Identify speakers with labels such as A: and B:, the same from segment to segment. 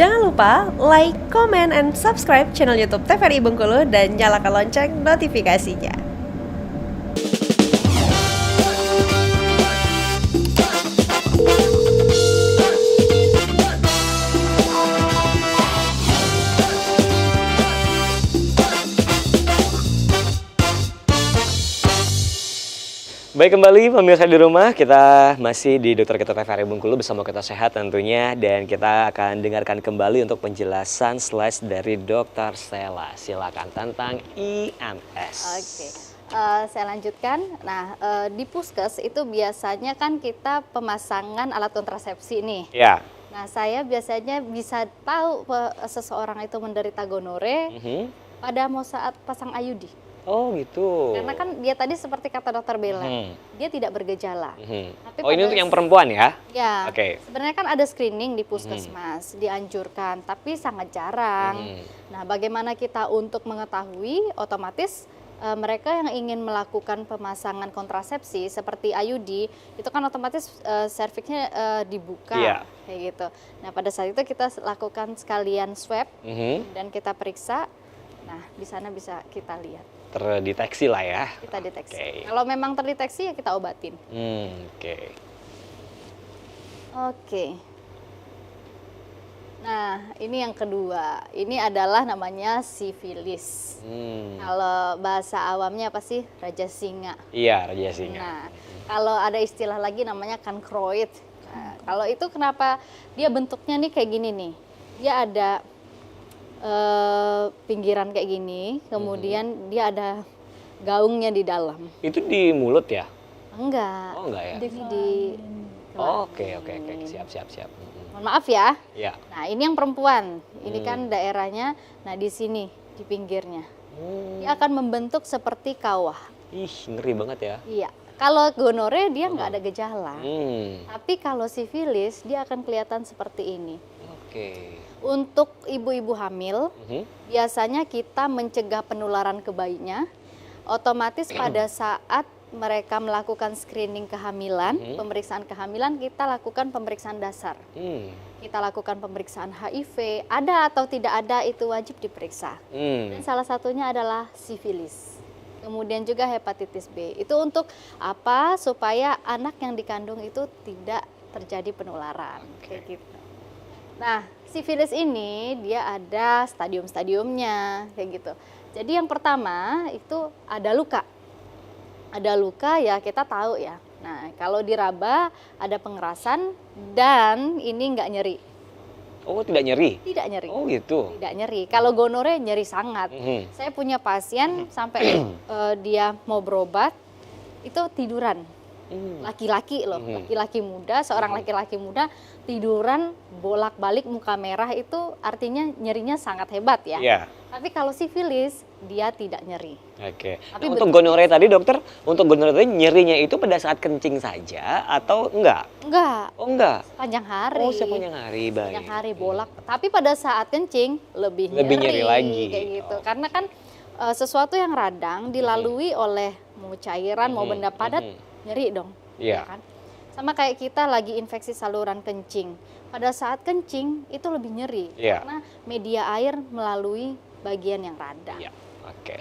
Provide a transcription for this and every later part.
A: Jangan lupa like, comment, and subscribe channel YouTube TVRI Bengkulu dan nyalakan lonceng notifikasinya.
B: Baik, kembali pemirsa di rumah, kita masih di Dokter Kita TVRI Bengkulu bersama Kita Sehat tentunya, dan kita akan dengarkan kembali untuk penjelasan slash dari Dokter Stella. Silakan tentang IMS.
C: Oke, saya lanjutkan. Nah, di puskes itu biasanya kan kita pemasangan alat kontrasepsi nih.
B: Ya.
C: Nah, saya biasanya bisa tahu seseorang itu menderita gonore pada mau saat pasang IUD.
B: Oh gitu.
C: Karena kan dia tadi seperti kata dokter Bella, dia tidak bergejala. Tapi
B: oh ini untuk yang perempuan ya?
C: Ya,
B: Oke.
C: Sebenarnya kan ada screening di puskesmas, dianjurkan, tapi sangat jarang. Nah, bagaimana kita untuk mengetahui? Otomatis mereka yang ingin melakukan pemasangan kontrasepsi seperti IUD, itu kan otomatis serviksnya dibuka, kayak gitu. Nah, pada saat itu kita lakukan sekalian swab dan kita periksa. Nah, di sana bisa kita lihat.
B: Terdeteksi lah ya.
C: Kita deteksi. Kalau memang terdeteksi ya kita obatin. Oke. Nah, ini yang kedua. Ini adalah namanya sifilis. Kalau bahasa awamnya apa sih? Raja singa.
B: Iya, raja singa.
C: Nah, kalau ada istilah lagi namanya kankroid. Nah, kalau itu kenapa dia bentuknya nih kayak gini nih? Dia ada pinggiran kayak gini, kemudian dia ada gaungnya di dalam. Itu
B: di mulut ya?
C: Enggak.
B: Oh enggak ya? Oke, siap.
C: Mohon maaf ya.
B: Ya.
C: Nah, ini yang perempuan. Ini kan daerahnya, nah di sini, di pinggirnya. Dia akan membentuk seperti kawah.
B: Ih, ngeri banget ya.
C: Iya. Kalau gonore dia nggak ada gejala. Tapi kalau sifilis dia akan kelihatan seperti ini.
B: Oke.
C: Untuk ibu-ibu hamil, biasanya kita mencegah penularan ke bayinya. Otomatis pada saat mereka melakukan screening kehamilan, pemeriksaan kehamilan, kita lakukan pemeriksaan dasar. Kita lakukan pemeriksaan HIV, ada atau tidak ada itu wajib diperiksa. Dan salah satunya adalah sifilis. Kemudian juga hepatitis B. Itu untuk apa? Supaya anak yang dikandung itu tidak terjadi penularan. Kayak gitu. Nah, sifilis ini dia ada stadium-stadiumnya kayak gitu. Jadi yang pertama itu ada luka. Ada luka ya kita tahu ya. Nah, kalau diraba ada pengerasan dan ini nggak nyeri.
B: Oh, tidak nyeri?
C: Tidak nyeri.
B: Oh gitu.
C: Tidak nyeri. Kalau gonore nyeri sangat. Saya punya pasien sampai dia mau berobat itu tiduran. Laki-laki loh, laki-laki muda, seorang laki-laki muda tiduran bolak-balik muka merah itu artinya nyerinya sangat hebat ya. Tapi kalau sifilis dia tidak nyeri.
B: Oke. Nah, untuk gonore tadi dokter, untuk gonore tadi nyerinya itu pada saat kencing saja atau enggak?
C: Enggak.
B: Oh enggak.
C: Sepanjang hari.
B: Oh sepanjang hari, baik.
C: Sepanjang hari bolak. Tapi pada saat kencing lebih nyeri
B: lagi.
C: Kayak gitu. Karena kan sesuatu yang radang dilalui oleh mau cairan mau benda padat nyeri dong.
B: Iya.
C: Kan? Sama kayak kita lagi infeksi saluran kencing. Pada saat kencing itu lebih nyeri karena media air melalui bagian yang radang. Oke.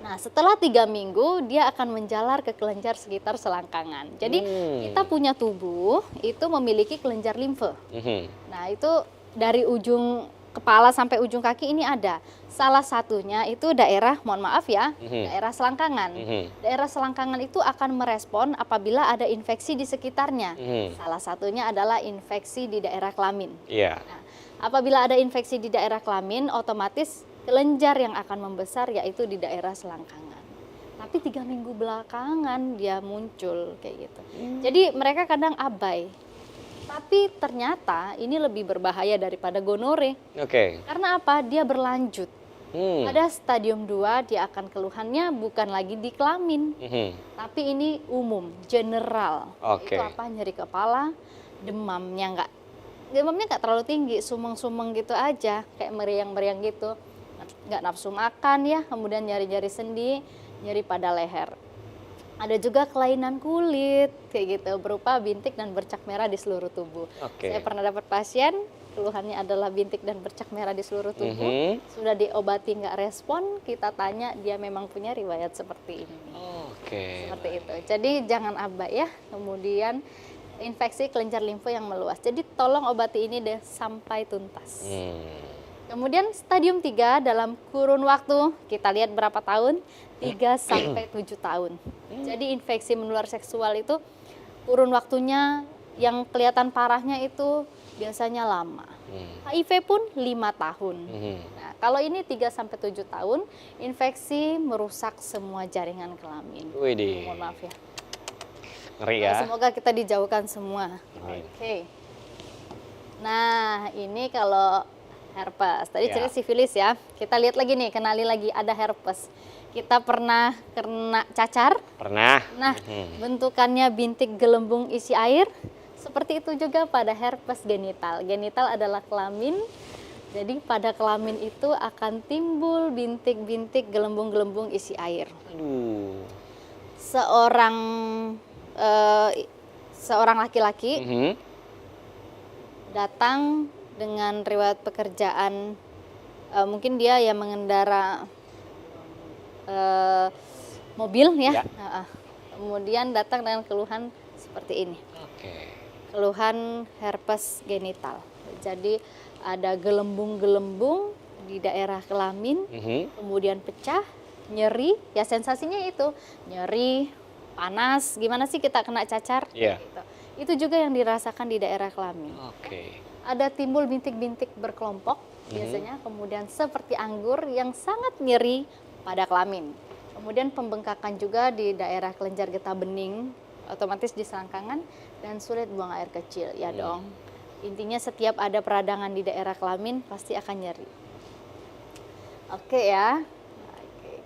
C: Nah, setelah 3 minggu dia akan menjalar ke kelenjar sekitar selangkangan. Jadi kita punya tubuh itu memiliki kelenjar limfe. Nah, itu dari ujung kepala sampai ujung kaki ini ada. Salah satunya itu daerah, mohon maaf ya, daerah selangkangan. Daerah selangkangan itu akan merespon apabila ada infeksi di sekitarnya. Salah satunya adalah infeksi di daerah kelamin. Nah, apabila ada infeksi di daerah kelamin, otomatis kelenjar yang akan membesar yaitu di daerah selangkangan. Tapi 3 minggu belakangan dia muncul kayak gitu. Jadi mereka kadang abai. Tapi ternyata ini lebih berbahaya daripada gonore. Karena apa? Dia berlanjut. Pada stadium 2 dia akan keluhannya bukan lagi di kelamin. Tapi ini umum, general. Itu apa? Nyeri kepala, demamnya nggak terlalu tinggi, sumeng-sumeng gitu aja, kayak meriang-meriang gitu. Nggak nafsu makan ya, kemudian nyari-nyari sendi, nyeri pada leher. Ada juga kelainan kulit kayak gitu berupa bintik dan bercak merah di seluruh tubuh. Saya pernah dapat pasien keluhannya adalah bintik dan bercak merah di seluruh tubuh. Sudah diobati nggak respon, kita tanya dia memang punya riwayat seperti ini. Seperti itu. Jadi jangan abai ya. Kemudian infeksi kelenjar limfu yang meluas. Jadi tolong obati ini deh sampai tuntas. Kemudian stadium 3 dalam kurun waktu, kita lihat berapa tahun? 3 sampai 7 tahun. Jadi infeksi menular seksual itu kurun waktunya yang kelihatan parahnya itu biasanya lama. HIV pun 5 tahun. Nah, kalau ini 3 sampai 7 tahun, infeksi merusak semua jaringan kelamin. Mohon maaf ya.
B: Ngeri ya.
C: Semoga kita dijauhkan semua. Oke. Nah, ini kalau herpes. Tadi cerita sifilis ya. Kita lihat lagi nih, kenali lagi ada herpes. Kita pernah kena cacar?
B: Pernah.
C: Nah, bentukannya bintik gelembung isi air. Seperti itu juga pada herpes genital. Genital adalah kelamin. Jadi pada kelamin itu akan timbul bintik-bintik gelembung-gelembung isi air. Seorang laki-laki datang dengan riwayat pekerjaan, mungkin dia yang mengendara mobil ya. Kemudian datang dengan keluhan seperti ini. Keluhan herpes genital. Jadi ada gelembung-gelembung di daerah kelamin, kemudian pecah, nyeri, ya sensasinya itu nyeri, panas. Gimana sih kita kena cacar? Gitu. Itu juga yang dirasakan di daerah kelamin. Ada timbul bintik-bintik berkelompok biasanya, kemudian seperti anggur yang sangat nyeri pada kelamin. Kemudian pembengkakan juga di daerah kelenjar getah bening, otomatis di selangkangan, dan sulit buang air kecil. Ya dong. Intinya setiap ada peradangan di daerah kelamin pasti akan nyeri. Oke ya.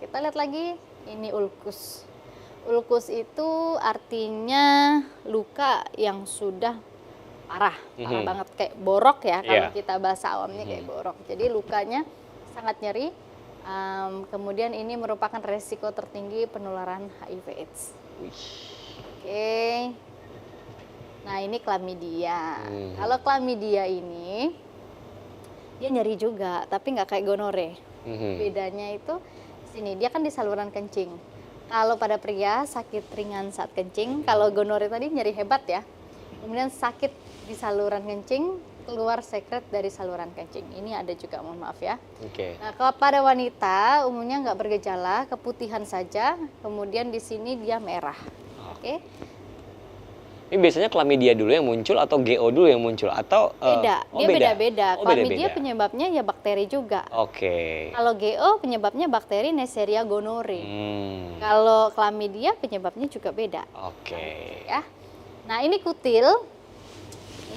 C: Kita lihat lagi, ini ulkus. Ulkus itu artinya luka yang sudah parah banget, kayak borok ya kalau kita bahasa awamnya kayak borok. Jadi lukanya sangat nyeri. Kemudian ini merupakan resiko tertinggi penularan HIV/AIDS. Oke. Nah ini klamidia. Kalau klamidia ini dia nyeri juga, tapi nggak kayak gonore. Bedanya itu sini, dia kan di saluran kencing. Kalau pada pria sakit ringan saat kencing, kalau gonore tadi nyeri hebat ya. Kemudian sakit di saluran kencing, keluar sekret dari saluran kencing. Ini ada juga, mohon maaf ya. Nah, kalau pada wanita umumnya nggak bergejala, keputihan saja, kemudian di sini dia merah.
B: Ini biasanya klamidia dulu yang muncul atau GO dulu yang muncul atau
C: beda? Dia beda-beda. Klamidia penyebabnya ya bakteri juga. Kalau GO penyebabnya bakteri Neisseria gonorrhoeae. Kalau klamidia penyebabnya juga beda. Ya. Nah, ini kutil.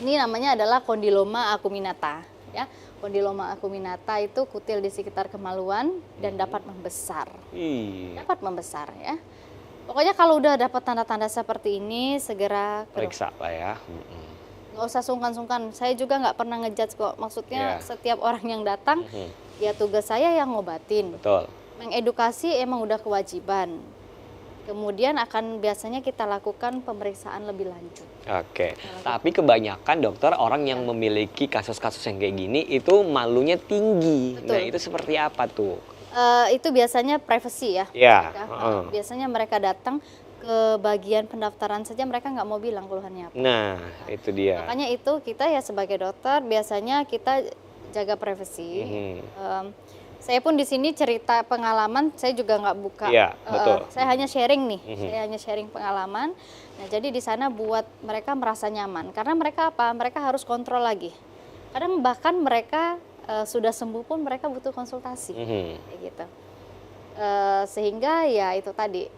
C: Ini namanya adalah Condyloma acuminata, ya. Condyloma acuminata itu kutil di sekitar kemaluan dan dapat membesar. Dapat membesar ya. Pokoknya kalau udah dapat tanda-tanda seperti ini segera
B: periksa Pak ya.
C: Nggak usah sungkan-sungkan. Saya juga nggak pernah ngejudge kok. Maksudnya setiap orang yang datang, ya tugas saya yang ngobatin. Mengedukasi emang udah kewajiban. Kemudian akan biasanya kita lakukan pemeriksaan lebih lanjut.
B: Tapi kebanyakan dokter orang yang memiliki kasus-kasus yang kayak gini itu malunya tinggi. Nah itu seperti apa tuh?
C: Itu biasanya privacy ya. Biasanya mereka datang ke bagian pendaftaran saja mereka nggak mau bilang keluhannya apa.
B: Nah itu dia.
C: Makanya itu kita ya sebagai dokter biasanya kita jaga privasi. Saya pun di sini cerita pengalaman, saya juga nggak buka. Saya hanya sharing nih, saya hanya sharing pengalaman. Nah, jadi di sana buat mereka merasa nyaman, karena mereka apa? Mereka harus kontrol lagi. Kadang bahkan mereka sudah sembuh pun mereka butuh konsultasi, kayak gitu. Sehingga ya itu tadi,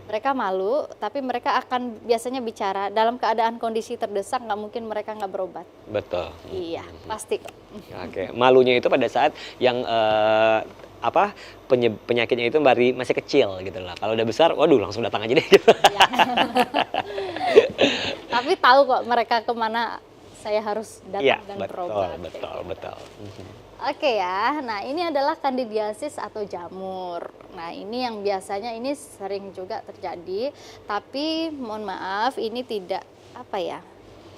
C: mereka malu, tapi mereka akan biasanya bicara dalam keadaan kondisi terdesak, nggak mungkin mereka nggak berobat.
B: Betul.
C: Iya, pasti kok.
B: Malunya itu pada saat yang penyakitnya itu masih kecil gitu lah. Kalau udah besar, waduh langsung datang aja deh. Gitu.
C: Tapi tahu kok mereka kemana saya harus datang
B: Iya,
C: dan
B: betul,
C: berobat.
B: betul,
C: Kayak gitu.
B: betul.
C: Oke ya, nah ini adalah kandidiasis atau jamur. Nah ini yang biasanya ini sering juga terjadi, tapi mohon maaf ini tidak apa ya.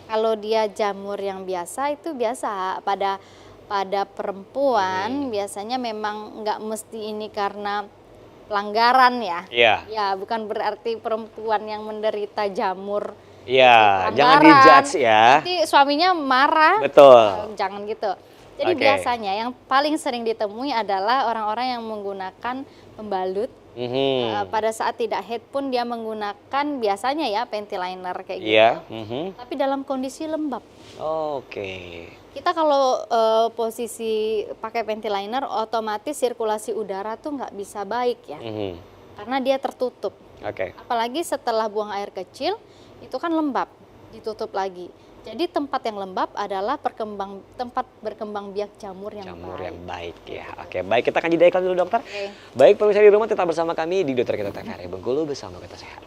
C: Kalau dia jamur yang biasa itu biasa pada perempuan biasanya memang nggak mesti ini karena pelanggaran ya.
B: Iya.
C: Ya bukan berarti perempuan yang menderita jamur.
B: Iya,
C: itu
B: jangan
C: pelanggaran.
B: dijudge ya.
C: Nanti suaminya marah.
B: Betul.
C: Jangan gitu. Jadi
B: Oke.
C: biasanya yang paling sering ditemui adalah orang-orang yang menggunakan pembalut. Pada saat tidak head pun dia menggunakan biasanya ya panty liner kayak gitu.
B: Iya.
C: Tapi dalam kondisi lembab.
B: Oke.
C: Kita kalau posisi pakai panty liner otomatis sirkulasi udara tuh nggak bisa baik ya. Karena dia tertutup.
B: Oke.
C: Apalagi setelah buang air kecil itu kan lembab, ditutup lagi. Jadi tempat yang lembab adalah tempat berkembang biak jamur yang
B: baik ya. Oke, baik, kita akan jeda iklan dulu dokter.
C: Oke.
B: Baik pemirsa di rumah, tetap bersama kami di Dokter Kita TVRI Bengkulu, bersama kita sehat.